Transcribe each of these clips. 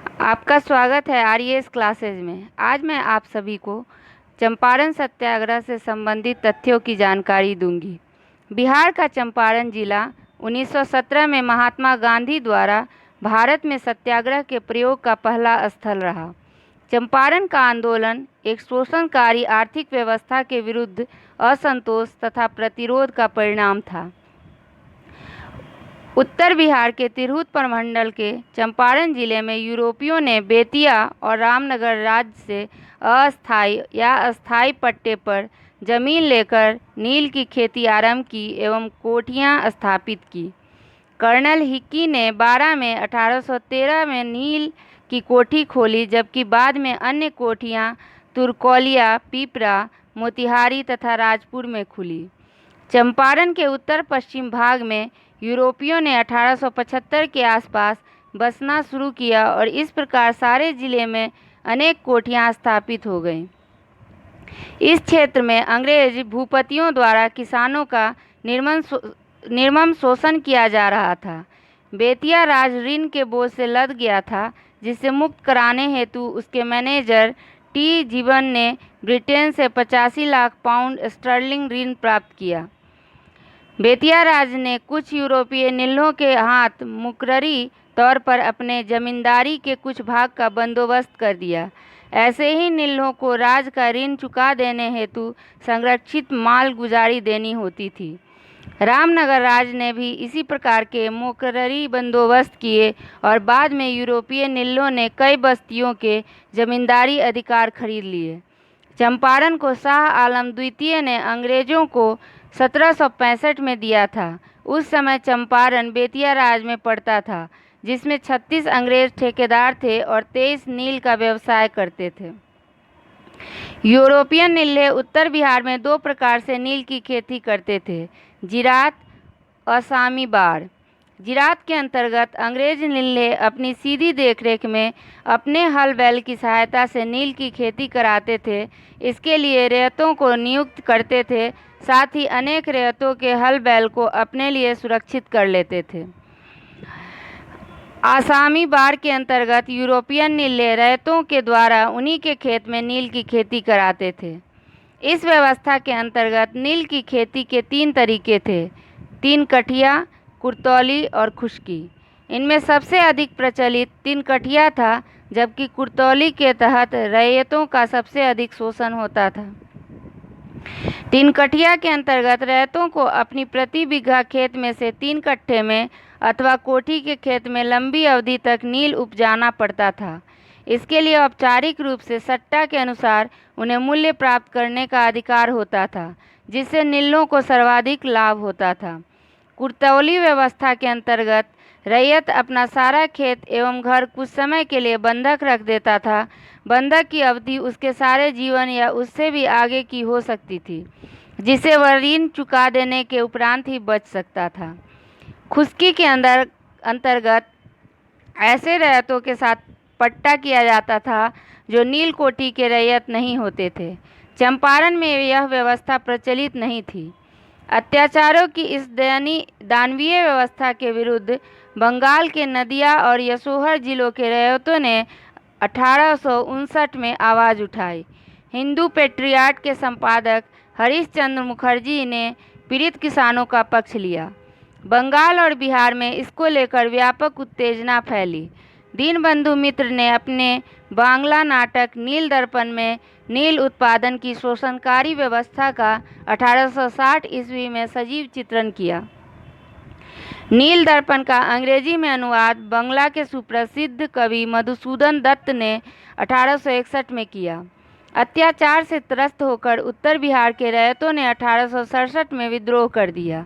आपका स्वागत है आरईएस क्लासेज में। आज मैं आप सभी को चंपारण सत्याग्रह से संबंधित तथ्यों की जानकारी दूंगी। बिहार का चंपारण जिला 1917 में महात्मा गांधी द्वारा भारत में सत्याग्रह के प्रयोग का पहला स्थल रहा। चंपारण का आंदोलन एक शोषणकारी आर्थिक व्यवस्था के विरुद्ध असंतोष तथा प्रतिरोध का परिणाम था। उत्तर बिहार के तिरहुत प्रमंडल के चंपारण जिले में यूरोपियों ने बेतिया और रामनगर राज्य से अस्थायी या अस्थायी पट्टे पर जमीन लेकर नील की खेती आरंभ की एवं कोठियां स्थापित की। कर्नल हिक्की ने 12 में 1813 में नील की कोठी खोली, जबकि बाद में अन्य कोठियां तुरकोलिया, पिपरा, मोतिहारी तथा राजपुर में खुली। चंपारण के उत्तर पश्चिम भाग में यूरोपियों ने 1875 के आसपास बसना शुरू किया और इस प्रकार सारे जिले में अनेक कोठियां स्थापित हो गईं। इस क्षेत्र में अंग्रेज भूपतियों द्वारा किसानों का निर्मम शोषण किया जा रहा था। बेतिया राज ऋण के बोझ से लद गया था, जिसे मुक्त कराने हेतु उसके मैनेजर टी जीवन ने ब्रिटेन से 85 लाख पाउंड स्टर्लिंग ऋण प्राप्त किया। बेतिया राज ने कुछ यूरोपीय नीलों के हाथ मुकर्ररी तौर पर अपने जमींदारी के कुछ भाग का बंदोबस्त कर दिया। ऐसे ही नीलों को राज का ऋण चुका देने हेतु संरक्षित माल गुजारी देनी होती थी। रामनगर राज ने भी इसी प्रकार के मुकर्ररी बंदोबस्त किए और बाद में यूरोपीय नीलों ने कई बस्तियों के जमींदारी अधिकार खरीद लिए। चंपारण को शाह आलम द्वितीय ने अंग्रेजों को 1765 में दिया था। उस समय चंपारण बेतिया राज में पड़ता था, जिसमें 36 अंग्रेज ठेकेदार थे और 23 नील का व्यवसाय करते थे। यूरोपियन नीले उत्तर बिहार में दो प्रकार से नील की खेती करते थे, जिरात, असामी बाड़। जिरात के अंतर्गत अंग्रेज नीले अपनी सीधी देखरेख में अपने हल बैल की सहायता से नील की खेती कराते थे। इसके लिए रेयतों को नियुक्त करते थे, साथ ही अनेक रेयतों के हल बैल को अपने लिए सुरक्षित कर लेते थे। आसामी बाड़ के अंतर्गत यूरोपियन नीले रेयतों के द्वारा उन्हीं के खेत में नील की खेती कराते थे। इस व्यवस्था के अंतर्गत नील की खेती के 3 तरीके थे: 3 कठिया, कुर्तौली और खुश्की। इनमें सबसे अधिक प्रचलित 3 कठिया था, जबकि कुर्तौली के तहत रैयतों का सबसे अधिक शोषण होता था। 3 कठिया के अंतर्गत रैयतों को अपनी प्रति बीघा खेत में से 3 कट्ठे में अथवा कोठी के खेत में लंबी अवधि तक नील उपजाना पड़ता था। इसके लिए औपचारिक रूप से सट्टा के अनुसार उन्हें मूल्य प्राप्त करने का अधिकार होता था, जिससे नीलों को सर्वाधिक लाभ होता था। कुर्तौली व्यवस्था के अंतर्गत रैयत अपना सारा खेत एवं घर कुछ समय के लिए बंधक रख देता था। बंधक की अवधि उसके सारे जीवन या उससे भी आगे की हो सकती थी, जिसे वह ऋण चुका देने के उपरांत ही बच सकता था। खुश्की के अंतर्गत ऐसे रैयतों के साथ पट्टा किया जाता था जो नील कोठी के रैयत नहीं होते थे। चंपारण में यह व्यवस्था प्रचलित नहीं थी। अत्याचारों की इस दानवीय व्यवस्था के विरुद्ध बंगाल के नदिया और यशोहर जिलों के रैयतों ने 1859 में आवाज़ उठाई। हिंदू पेट्रियाट के संपादक हरीश चंद्र मुखर्जी ने पीड़ित किसानों का पक्ष लिया। बंगाल और बिहार में इसको लेकर व्यापक उत्तेजना फैली। दीनबंधु मित्र ने अपने बांग्ला नाटक नील दर्पण में नील उत्पादन की शोषणकारी व्यवस्था का 1860 ईस्वी में सजीव चित्रण किया। नील दर्पण का अंग्रेजी में अनुवाद बंगला के सुप्रसिद्ध कवि मधुसूदन दत्त ने 1861 में किया। अत्याचार से त्रस्त होकर उत्तर बिहार के रैयतों ने 1867 में विद्रोह कर दिया।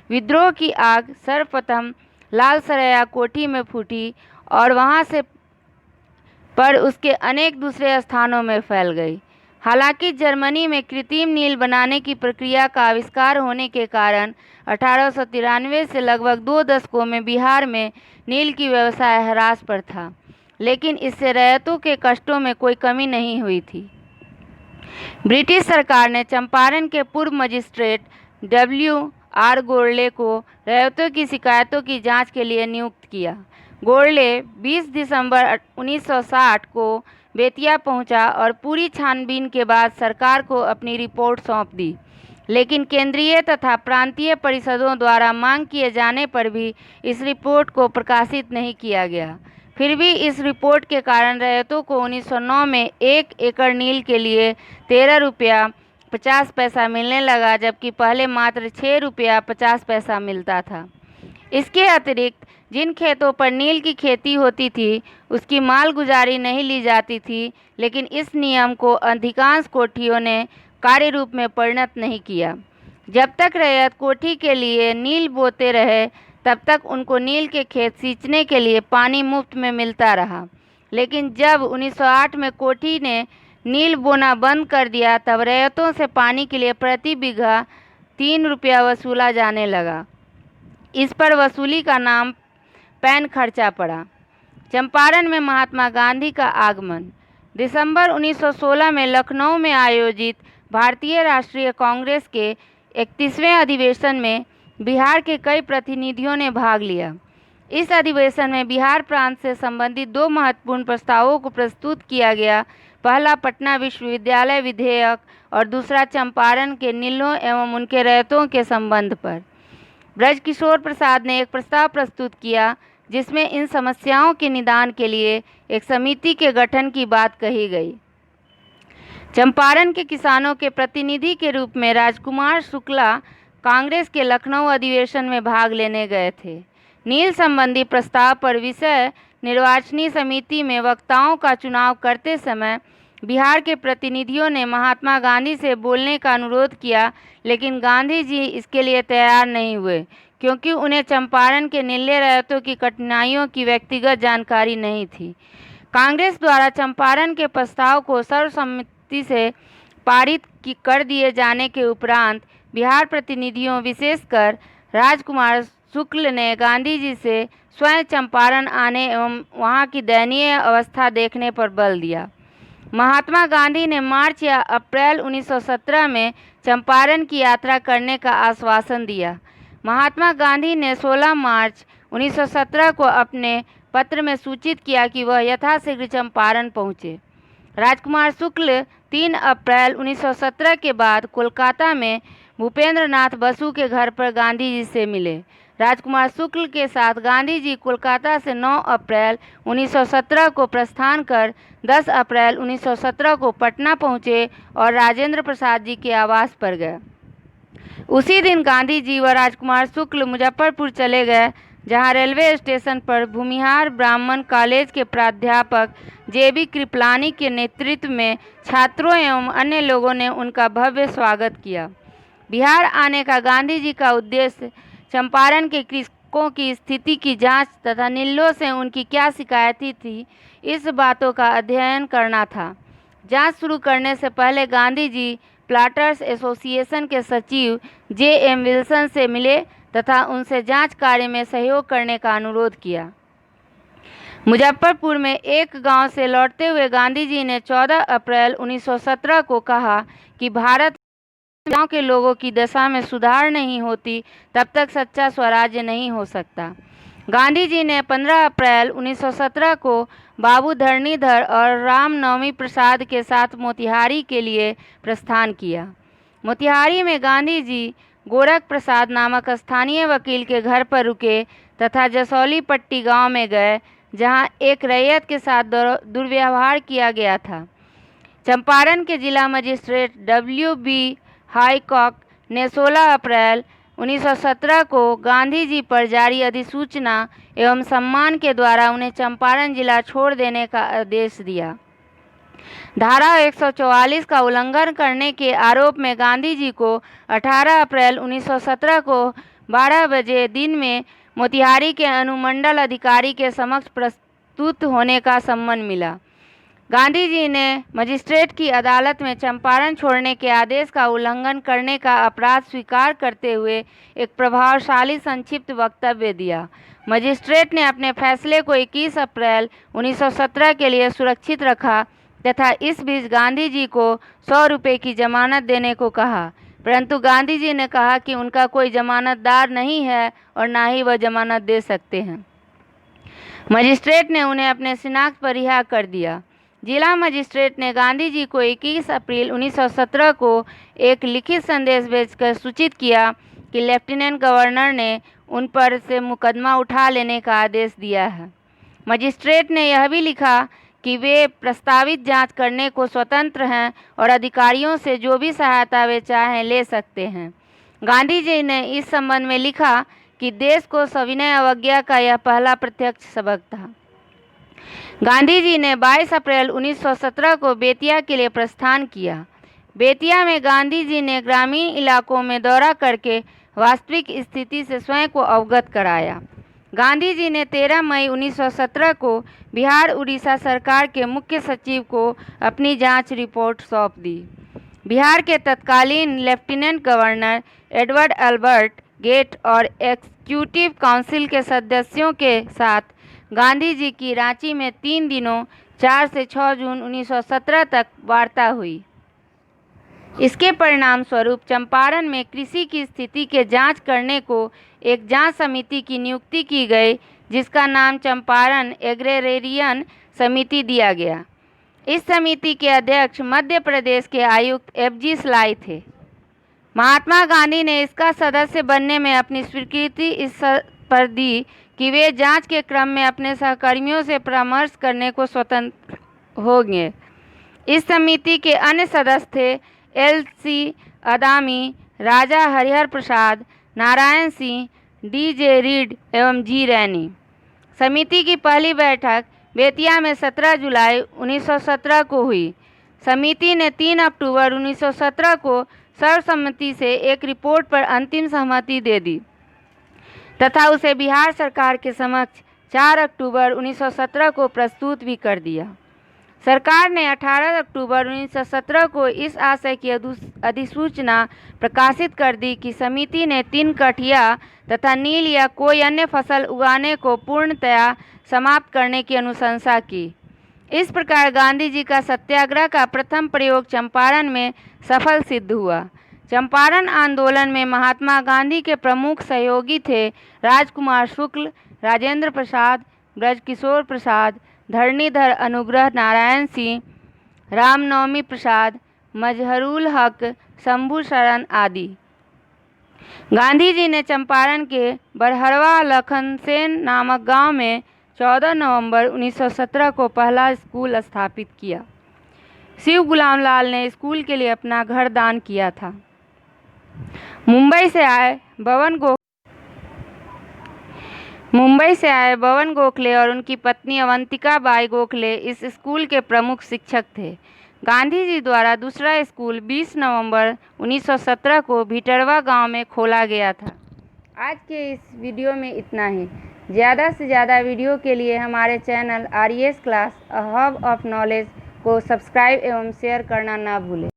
विद्रोह की आग सर्वप्रथम लालसरैया कोठी में फूटी और वहां से पर उसके अनेक दूसरे स्थानों में फैल गई। हालांकि जर्मनी में कृत्रिम नील बनाने की प्रक्रिया का आविष्कार होने के कारण 1893 से लगभग 2 दशकों में बिहार में नील की व्यवसाय ह्रास पर था, लेकिन इससे रैयतों के कष्टों में कोई कमी नहीं हुई थी। ब्रिटिश सरकार ने चंपारण के पूर्व मजिस्ट्रेट W.R. गोरले को रैयतों की शिकायतों की जांच के लिए नियुक्त किया। गोडले 20 दिसंबर 1960 को बेतिया पहुंचा और पूरी छानबीन के बाद सरकार को अपनी रिपोर्ट सौंप दी, लेकिन केंद्रीय तथा प्रांतीय परिषदों द्वारा मांग किए जाने पर भी इस रिपोर्ट को प्रकाशित नहीं किया गया। फिर भी इस रिपोर्ट के कारण रैयतों को 1909 में 1 एकड़ नील के लिए 13 रुपया 50 पैसा मिलने लगा, जबकि पहले मात्र 6 रुपया 50 पैसा मिलता था। इसके अतिरिक्त जिन खेतों पर नील की खेती होती थी उसकी मालगुजारी नहीं ली जाती थी, लेकिन इस नियम को अधिकांश कोठियों ने कार्य रूप में परिणत नहीं किया। जब तक रैयत कोठी के लिए नील बोते रहे तब तक उनको नील के खेत सींचने के लिए पानी मुफ्त में मिलता रहा, लेकिन जब 1908 में कोठी ने नील बोना बंद कर दिया तब रैयतों से पानी के लिए प्रति बीघा 3 रुपया वसूला जाने लगा। इस पर वसूली का नाम पैन खर्चा पड़ा। चंपारण में महात्मा गांधी का आगमन। दिसंबर 1916 में लखनऊ में आयोजित भारतीय राष्ट्रीय कांग्रेस के 31वें अधिवेशन में बिहार के कई प्रतिनिधियों ने भाग लिया। इस अधिवेशन में बिहार प्रांत से संबंधित 2 महत्वपूर्ण प्रस्तावों को प्रस्तुत किया गया। पहला पटना विश्वविद्यालय विधेयक और दूसरा चंपारण के नीलों एवं उनके रैयतों के संबंध पर। ब्रजकिशोर प्रसाद ने एक प्रस्ताव प्रस्तुत किया जिसमें इन समस्याओं के निदान के लिए एक समिति के गठन की बात कही गई। चंपारण के किसानों के प्रतिनिधि के रूप में राजकुमार शुक्ला कांग्रेस के लखनऊ अधिवेशन में भाग लेने गए थे। नील संबंधी प्रस्ताव पर विषय निर्वाचनी समिति में वक्ताओं का चुनाव करते समय बिहार के प्रतिनिधियों ने महात्मा गांधी से बोलने का अनुरोध किया, लेकिन गांधी जी इसके लिए तैयार नहीं हुए क्योंकि उन्हें चंपारण के नीले रैयतों की कठिनाइयों की व्यक्तिगत जानकारी नहीं थी। कांग्रेस द्वारा चंपारण के प्रस्ताव को सर्वसम्मति से पारित कर दिए जाने के उपरांत बिहार प्रतिनिधियों विशेषकर राजकुमार शुक्ल ने गांधी जी से स्वयं चंपारण आने एवं वहां की दयनीय अवस्था देखने पर बल दिया। महात्मा गांधी ने मार्च या अप्रैल 1917 में चंपारण की यात्रा करने का आश्वासन दिया। महात्मा गांधी ने 16 मार्च 1917 को अपने पत्र में सूचित किया कि वह यथाशीघ्र चंपारण पहुँचे। राजकुमार शुक्ल 3 अप्रैल 1917 के बाद कोलकाता में भूपेंद्र नाथ बसु के घर पर गांधी जी से मिले। राजकुमार शुक्ल के साथ गांधी जी कोलकाता से 9 अप्रैल 1917 को प्रस्थान कर 10 अप्रैल 1917 को पटना पहुँचे और राजेंद्र प्रसाद जी के आवास पर गए। उसी दिन गांधी जी व राजकुमार शुक्ल मुजफ्फरपुर चले गए, जहां रेलवे स्टेशन पर भूमिहार ब्राह्मण कॉलेज के प्राध्यापक जेबी कृपलानी के नेतृत्व में छात्रों एवं अन्य लोगों ने उनका भव्य स्वागत किया। बिहार आने का गांधी जी का उद्देश्य चंपारण के कृषकों की स्थिति की जांच तथा नीलों से उनकी क्या शिकायतें थी, इस बातों का अध्ययन करना था। जांच शुरू करने से पहले गांधी जी प्लाटर्स एसोसिएशन के सचिव J.M. विल्सन से मिले तथा उनसे जांच कार्य में सहयोग करने का अनुरोध किया। मुजफ्फरपुर में एक गांव से लौटते हुए गांधी जी ने 14 अप्रैल 1917 को कहा कि भारत गांव के लोगों की दशा में सुधार नहीं होती तब तक सच्चा स्वराज्य नहीं हो सकता। गांधी जी ने 15 अप्रैल 1917 को बाबू धरणीधर और रामनवमी प्रसाद के साथ मोतिहारी के लिए प्रस्थान किया। मोतिहारी में गांधी जी गोरख प्रसाद नामक स्थानीय वकील के घर पर रुके तथा जसौली पट्टी गांव में गए, जहां एक रैयत के साथ दुर्व्यवहार किया गया था। चंपारण के जिला मजिस्ट्रेट W.B. हाईकॉक ने 16 अप्रैल 1917 को गांधी जी पर जारी अधिसूचना एवं सम्मान के द्वारा उन्हें चंपारण जिला छोड़ देने का आदेश दिया। धारा 144 का उल्लंघन करने के आरोप में गांधी जी को 18 अप्रैल 1917 को 12 बजे दिन में मोतिहारी के अनुमंडल अधिकारी के समक्ष प्रस्तुत होने का सम्मन मिला। गांधी जी ने मजिस्ट्रेट की अदालत में चंपारण छोड़ने के आदेश का उल्लंघन करने का अपराध स्वीकार करते हुए एक प्रभावशाली संक्षिप्त वक्तव्य दिया। मजिस्ट्रेट ने अपने फैसले को 21 अप्रैल 1917 के लिए सुरक्षित रखा तथा इस बीच गांधी जी को 100 रुपये की जमानत देने को कहा, परंतु गांधी जी ने कहा कि उनका कोई जमानतदार नहीं है और ना ही वह जमानत दे सकते हैं। मजिस्ट्रेट ने उन्हें अपने शिनाख्त पर रिहा कर दिया। जिला मजिस्ट्रेट ने गांधी जी को 21 अप्रैल 1917 को एक लिखित संदेश भेजकर सूचित किया कि लेफ्टिनेंट गवर्नर ने उन पर से मुकदमा उठा लेने का आदेश दिया है। मजिस्ट्रेट ने यह भी लिखा कि वे प्रस्तावित जांच करने को स्वतंत्र हैं और अधिकारियों से जो भी सहायता वे चाहें ले सकते हैं। गांधी जी ने इस संबंध में लिखा कि देश को सविनय अवज्ञा का यह पहला प्रत्यक्ष सबक था। गांधी जी ने 22 अप्रैल 1917 को बेतिया के लिए प्रस्थान किया। बेतिया में गांधी जी ने ग्रामीण इलाकों में दौरा करके वास्तविक स्थिति से स्वयं को अवगत कराया। गांधी जी ने 13 मई 1917 को बिहार उड़ीसा सरकार के मुख्य सचिव को अपनी जांच रिपोर्ट सौंप दी। बिहार के तत्कालीन lieutenant governor Edward Albert Gait और एग्जीक्यूटिव काउंसिल के सदस्यों के साथ गांधी जी की रांची में 3 दिनों 4 से 6 जून 1917 तक वार्ता हुई। इसके परिणाम स्वरूप चंपारण में कृषि की स्थिति के जांच करने को एक जांच समिति की नियुक्ति की गई, जिसका नाम चंपारण एग्रेरियन समिति दिया गया। इस समिति के अध्यक्ष मध्य प्रदेश के आयुक्त FG स्लाई थे। महात्मा गांधी ने इसका सदस्य बनने में अपनी स्वीकृति इस पर दी कि वे जांच के क्रम में अपने सहकर्मियों से परामर्श करने को स्वतंत्र होंगे। इस समिति के अन्य सदस्य थे LC अदामी, राजा हरिहर प्रसाद, नारायण सिंह, DJ रीड एवं G रैनी। समिति की पहली बैठक बेतिया में 17 जुलाई 1917 को हुई। समिति ने 3 अक्टूबर 1917 को सर्वसम्मति से एक रिपोर्ट पर अंतिम सहमति दे दी तथा उसे बिहार सरकार के समक्ष 4 अक्टूबर 1917 को प्रस्तुत भी कर दिया। सरकार ने 18 अक्टूबर 1917 को इस आशय की अधिसूचना प्रकाशित कर दी कि समिति ने 3 कठिया तथा नील या कोई अन्य फसल उगाने को पूर्णतया समाप्त करने की अनुशंसा की। इस प्रकार गांधी जी का सत्याग्रह का प्रथम प्रयोग चंपारण में सफल सिद्ध हुआ। चंपारण आंदोलन में महात्मा गांधी के प्रमुख सहयोगी थे राजकुमार शुक्ल, राजेंद्र प्रसाद, ब्रजकिशोर प्रसाद, धरणीधर अनुग्रह नारायण सिंह, रामनवमी प्रसाद, मजहरुल हक, शंभू शरण आदि। गांधी जी ने चंपारण के बरहरवा लखनसेन नामक गांव में 14 नवंबर 1917 को पहला स्कूल स्थापित किया। शिव गुलाम लाल ने स्कूल के लिए अपना घर दान किया था। मुंबई से आए बवन गोखले और उनकी पत्नी अवंतिका बाई गोखले इस स्कूल के प्रमुख शिक्षक थे। गांधी जी द्वारा दूसरा स्कूल 20 नवंबर 1917 को भिटरवा गांव में खोला गया था। आज के इस वीडियो में इतना ही। ज़्यादा से ज़्यादा वीडियो के लिए हमारे channel RES class a hub of knowledge को सब्सक्राइब एवं शेयर करना ना भूलें।